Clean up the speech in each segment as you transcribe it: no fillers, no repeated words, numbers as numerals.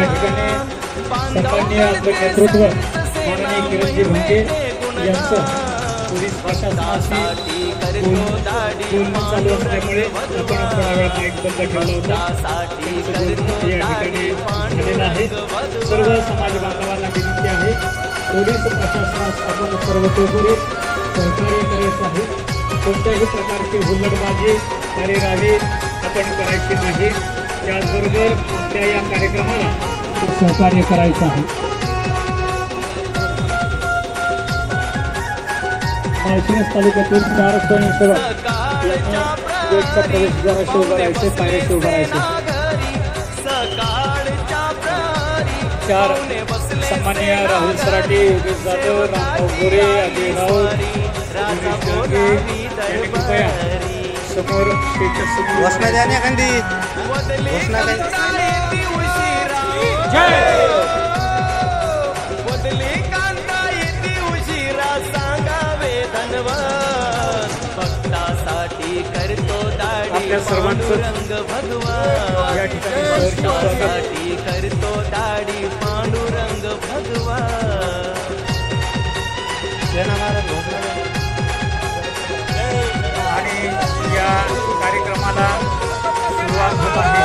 ठिकाणी सन्माननीय आपले नेतृत्व माननीय किरणजी भंगे यांचं पोलीस प्रशासनाशी बोलणं चालू असल्यामुळे आपण थोडा वेळ माईक बंद ठेवला होता। या ठिकाणी झालेला आहे। सर्व समाज बांधवांना विनंती आहे, पोलीस प्रशासनास आपण सर्वतोपरी सहकार्य करायचं आहे। कोणत्याही प्रकारची हुल्लडबाजी कार्यवाही आपण करायची नाही। त्याचबरोबर आपल्या या कार्यक्रमाला सहकार्य करायचं आहे। माळशिरस तालुक्यातील 4 स्वयंसेवक गेटचा प्रवेशद्वाराशी उभं राहायचे, पायऱ्याशी उभं राहायचे। 4 सन्माननीय राहुल सराटी, योगेश जाधव, रामभाऊ गोरे, अजय राऊत, कृपया समोर घोषणा द्या ना एखादी घोषणा बदली कांदा येते उशिरा सांगावे धन्यवाद भक्तासाठी करतो दाढी आपल्या सर्वांचं रंग भगवान या ठिकाणी करतो दाढी पांडुरंग भगवान। आणि या कार्यक्रमाला सुरुवात होत आहे।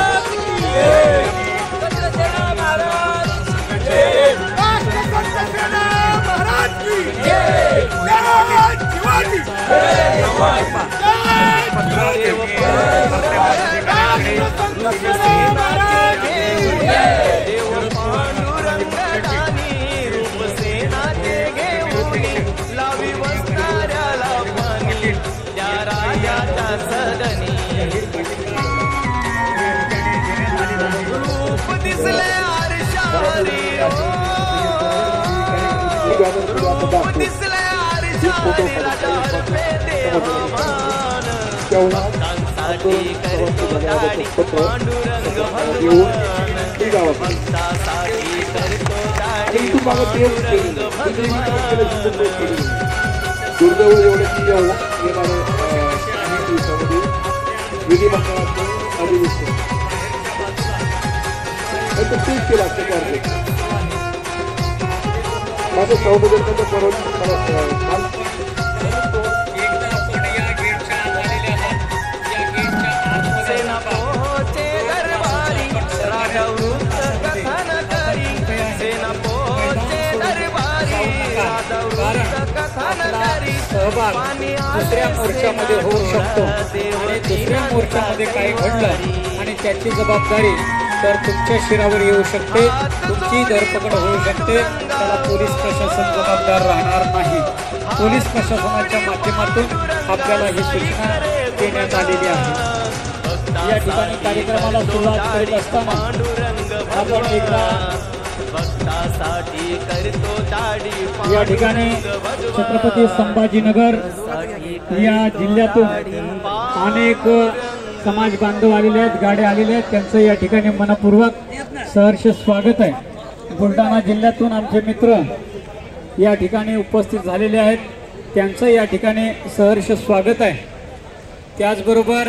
दुर्दैव एवढे की येणाऱ्या दिवसामध्ये विधिमंडळाचं अधिवेशन तेच केलं असं कार्य माझं सौबदलचं परवानगी सहभाग दुसऱ्या मोर्चामध्ये होऊ शकतो आणि दुसऱ्या मोर्चामध्ये काही घडलं आणि त्याची जबाबदारी तर तुमच्या शिरावर येऊ शकते, तुमची धरपकड होऊ शकते। त्याला पोलीस प्रशासन जबाबदार राहणार नाही। पोलीस प्रशासनाच्या माध्यमातून आपल्याला ही सूचना देण्यात आलेली आहे। या ठिकाणी कार्यक्रमाला सुरुवात करत असताना आपण एकदा या ठिकाणी छत्रपती संभाजीनगर या जिल्ह्यातून अनेक समाज बांधव आलेले आहेत, गाड्या आलेल्या आहेत, त्यांचं या ठिकाणी मनपूर्वक सहर्ष स्वागत आहे। बुलढाणा जिल्ह्यातून आमचे मित्र या ठिकाणी उपस्थित झालेले आहेत, त्यांचं या ठिकाणी सहर्ष स्वागत आहे। त्याचबरोबर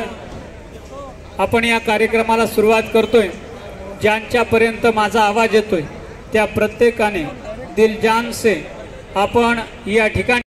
आपण या कार्यक्रमाला सुरुवात करतोय। ज्यांच्यापर्यंत माझा आवाज येतोय त्या प्रत्येकाने दिल जान से आपण या ठिकाणी